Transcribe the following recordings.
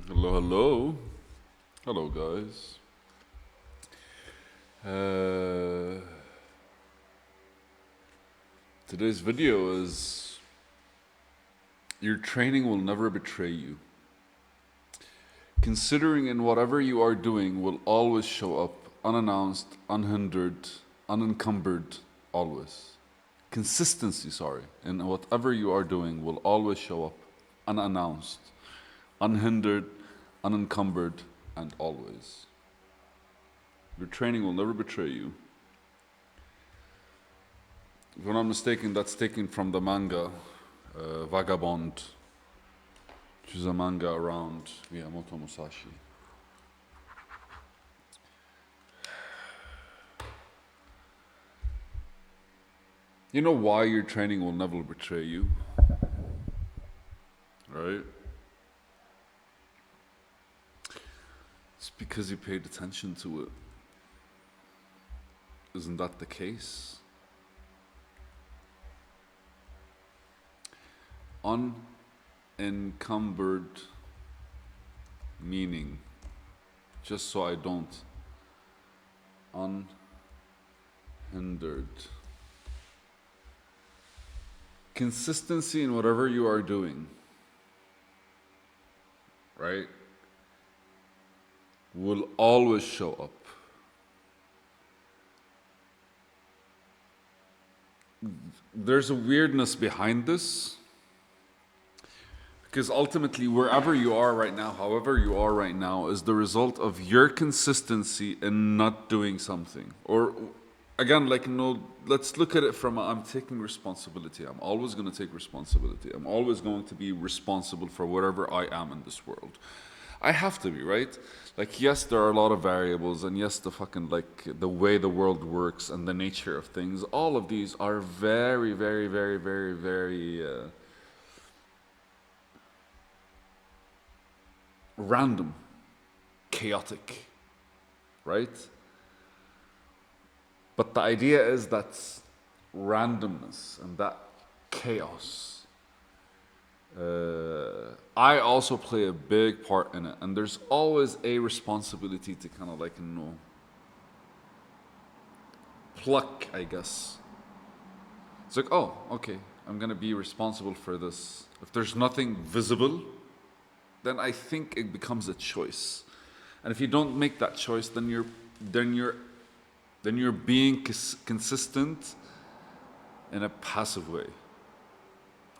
Hello, hello. Hello, guys. Today's video is your training will never betray you. Considering in whatever you are doing will always show up unannounced, unhindered, unencumbered, always. Consistency, in whatever you are doing will always show up unannounced, unhindered, unencumbered, and always. Your training will never betray you. If I'm not mistaken, that's taken from the manga Vagabond, which is a manga around Miyamoto Musashi. You know why your training will never betray you? Right? It's because you paid attention to it. Isn't that the case? Unencumbered meaning, just so I don't. Unhindered. Consistency in whatever you are doing, right, will always show up. There's a weirdness behind this, because ultimately wherever you are right now, however you are right now, is the result of your consistency in not doing something. Or again, let's look at it from I'm taking responsibility. I'm always going to take responsibility. I'm always going to be responsible for whatever I am in this world. I have to be, right? Like, yes, there are a lot of variables, and yes, the way the world works and the nature of things, all of these are very, very, very, very, very random, chaotic, right? But the idea is that randomness and that chaos, I also play a big part in it. And there's always a responsibility to kind of pluck, I guess. It's like, oh, okay, I'm going to be responsible for this. If there's nothing visible, then I think it becomes a choice. And if you don't make that choice, then you're being consistent in a passive way,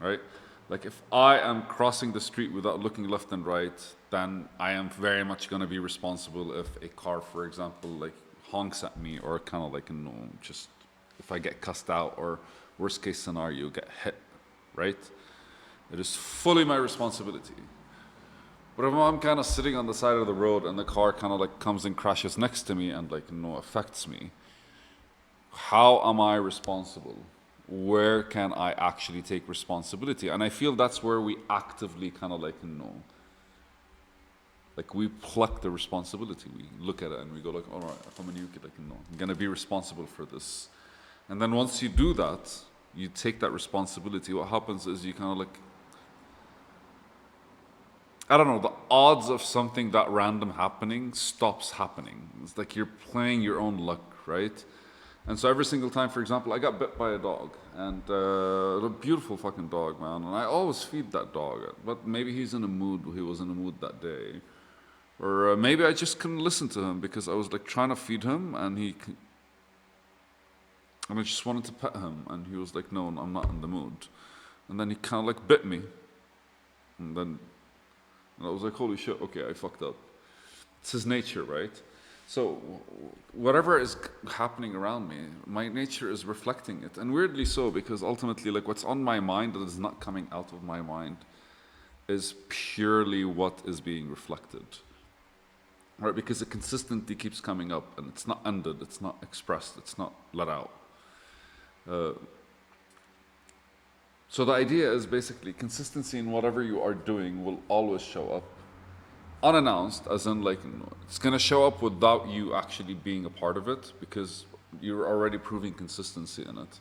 right? Like, if I am crossing the street without looking left and right, then I am very much going to be responsible if a car, for example, honks at me, or kind of just if I get cussed out, or worst case scenario, get hit, right? It is fully my responsibility. But if I'm kind of sitting on the side of the road and the car kind of comes and crashes next to me and affects me, how am I responsible? Where can I actually take responsibility? And I feel that's where we actively kind of we pluck the responsibility. We look at it and we go all right, I'm going to be responsible for this. And then once you do that, you take that responsibility. What happens is you kind of I don't know, the odds of something that random happening stops happening. It's like you're playing your own luck, right? And so every single time, for example, I got bit by a dog, and a beautiful fucking dog, man. And I always feed that dog, but maybe he was in a mood that day. Or maybe I just couldn't listen to him because I was trying to feed him, and I just wanted to pet him, and he was like, no, I'm not in the mood. And then he kind of bit me. And I was like, holy shit, okay, I fucked up. It's his nature, right? So whatever is happening around me, my nature is reflecting it. And weirdly so, because ultimately, what's on my mind that is not coming out of my mind is purely what is being reflected. Right? Because it consistently keeps coming up, and it's not ended, it's not expressed, it's not let out. So the idea is basically consistency in whatever you are doing will always show up. Unannounced, as in it's going to show up without you actually being a part of it, because you're already proving consistency in it.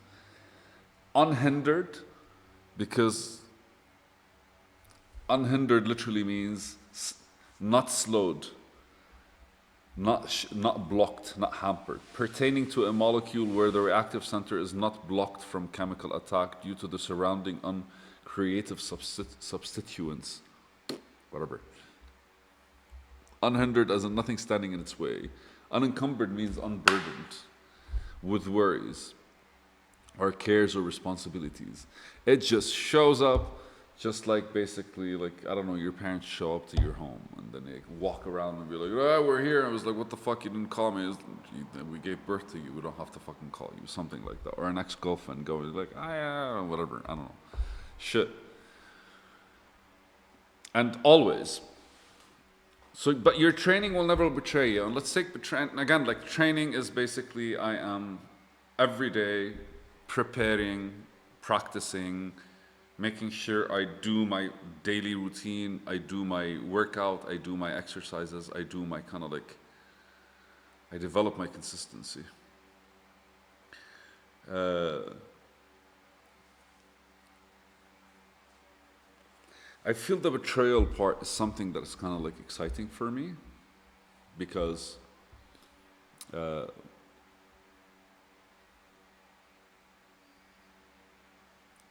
Unhindered, because unhindered literally means not slowed, not blocked, not hampered, pertaining to a molecule where the reactive center is not blocked from chemical attack due to the surrounding uncreative substituents, whatever. Unhindered as in nothing standing in its way. Unencumbered means unburdened with worries or cares or responsibilities. It just shows up, just like basically, like, I don't know, your parents show up to your home and then they walk around and be like, oh, we're here. I was like, what the fuck, you didn't call me? We gave birth to you, we don't have to fucking call you, something like that. Or an ex-girlfriend going like, yeah, whatever, I don't know. Shit. And always. So, but your training will never betray you. And let's take again, like training is basically, I am every day preparing, practicing, making sure I do my daily routine, I do my workout, I do my exercises, I do my kind of like, I develop my consistency. I feel the betrayal part is something that is kind of like exciting for me because the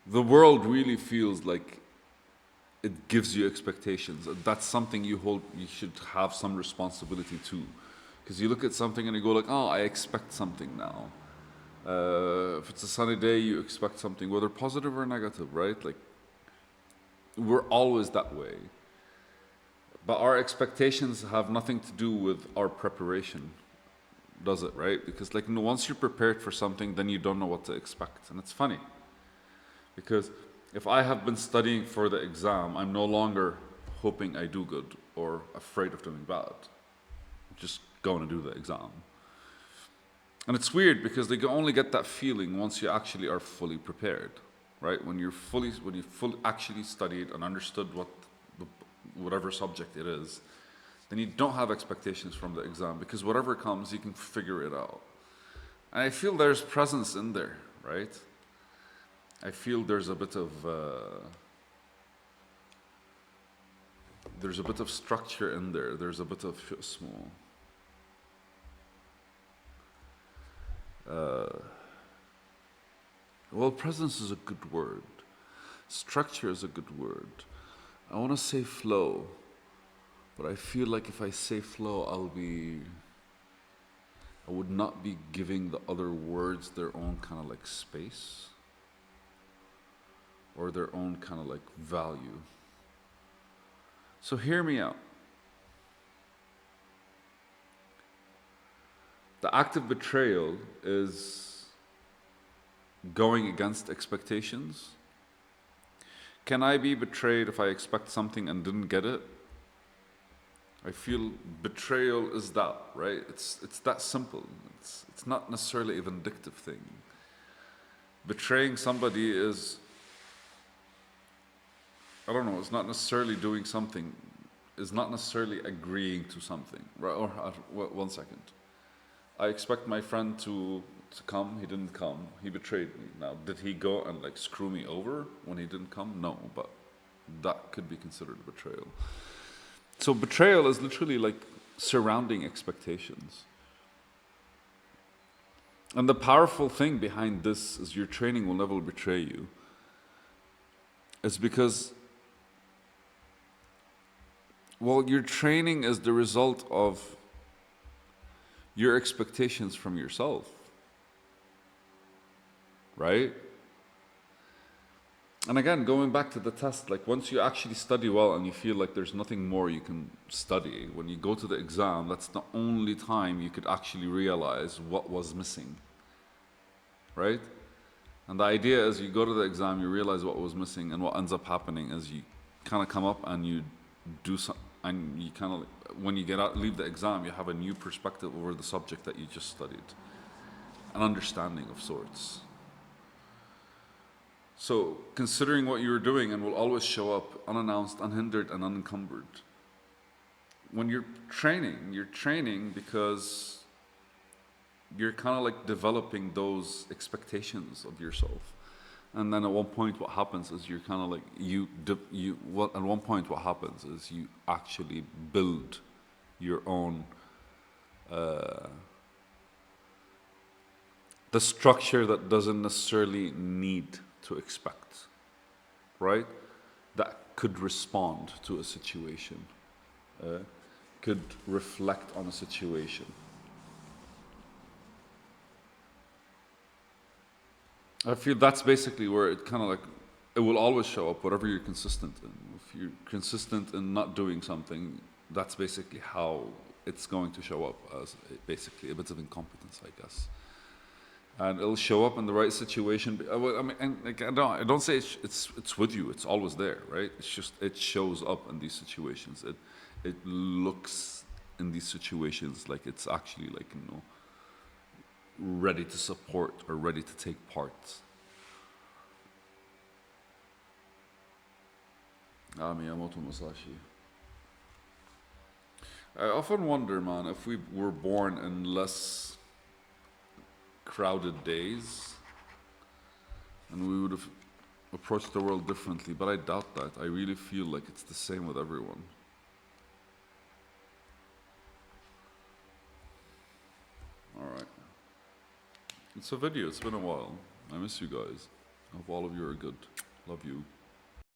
world really feels like it gives you expectations. That's something you should have some responsibility to. Because you look at something and you go like, oh, I expect something now. If it's a sunny day, you expect something, whether positive or negative, right? Like, we're always that way. But our expectations have nothing to do with our preparation, does it, right? Because like, once you're prepared for something, then you don't know what to expect. And it's funny. Because if I have been studying for the exam, I'm no longer hoping I do good or afraid of doing bad. I'm just going to do the exam. And it's weird because they can only get that feeling once you actually are fully prepared, right? When you fully actually studied and understood whatever subject it is, then you don't have expectations from the exam because whatever comes, you can figure it out. And I feel there's presence in there, right? I feel there's a bit of structure in there. There's a bit of small. Well, presence is a good word. Structure is a good word. I want to say flow, but I feel like if I say flow, I would not be giving the other words their own kind of like space or their own kind of like value. So hear me out. The act of betrayal is going against expectations. Can I be betrayed if I expect something and didn't get it? I feel betrayal is that, right? It's that simple. It's not necessarily a vindictive thing. Betraying somebody is, I don't know, it's not necessarily doing something, is not necessarily agreeing to something. Right? Or 1 second. I expect my friend to come, he didn't come, he betrayed me. Now, did he go and like screw me over when he didn't come? No, but that could be considered betrayal. So betrayal is literally like surrounding expectations. And the powerful thing behind this is your training will never betray you. It's because, well, your training is the result of your expectations from yourself, right? And again, going back to the test, like once you actually study well and you feel like there's nothing more you can study, when you go to the exam, that's the only time you could actually realize what was missing, right? And the idea is you go to the exam, you realize what was missing, and what ends up happening is you kind of come up and you do some, and you kind of, when you get out, leave the exam, you have a new perspective over the subject that you just studied, an understanding of sorts. So considering what you're doing and will always show up unannounced, unhindered, and unencumbered. When you're training because you're kind of like developing those expectations of yourself. And then at one point, what happens is you're kind of like at one point, what happens is you actually build your own the structure that doesn't necessarily need to expect, right? That could respond to a situation, could reflect on a situation. I feel that's basically where it kind of like, it will always show up, whatever you're consistent in. If you're consistent in not doing something, that's basically how it's going to show up, as basically a bit of incompetence, I guess. And it'll show up in the right situation. I mean, and like, I don't say it's with you. It's always there, right? It's just it shows up in these situations. It looks in these situations like it's actually like, you know, ready to support or ready to take part. Miyamoto Musashi. I often wonder, man, if we were born in less crowded days, and we would have approached the world differently, but I doubt that. I really feel like it's the same with everyone. Alright. It's a video, it's been a while. I miss you guys. I hope all of you are good. Love you.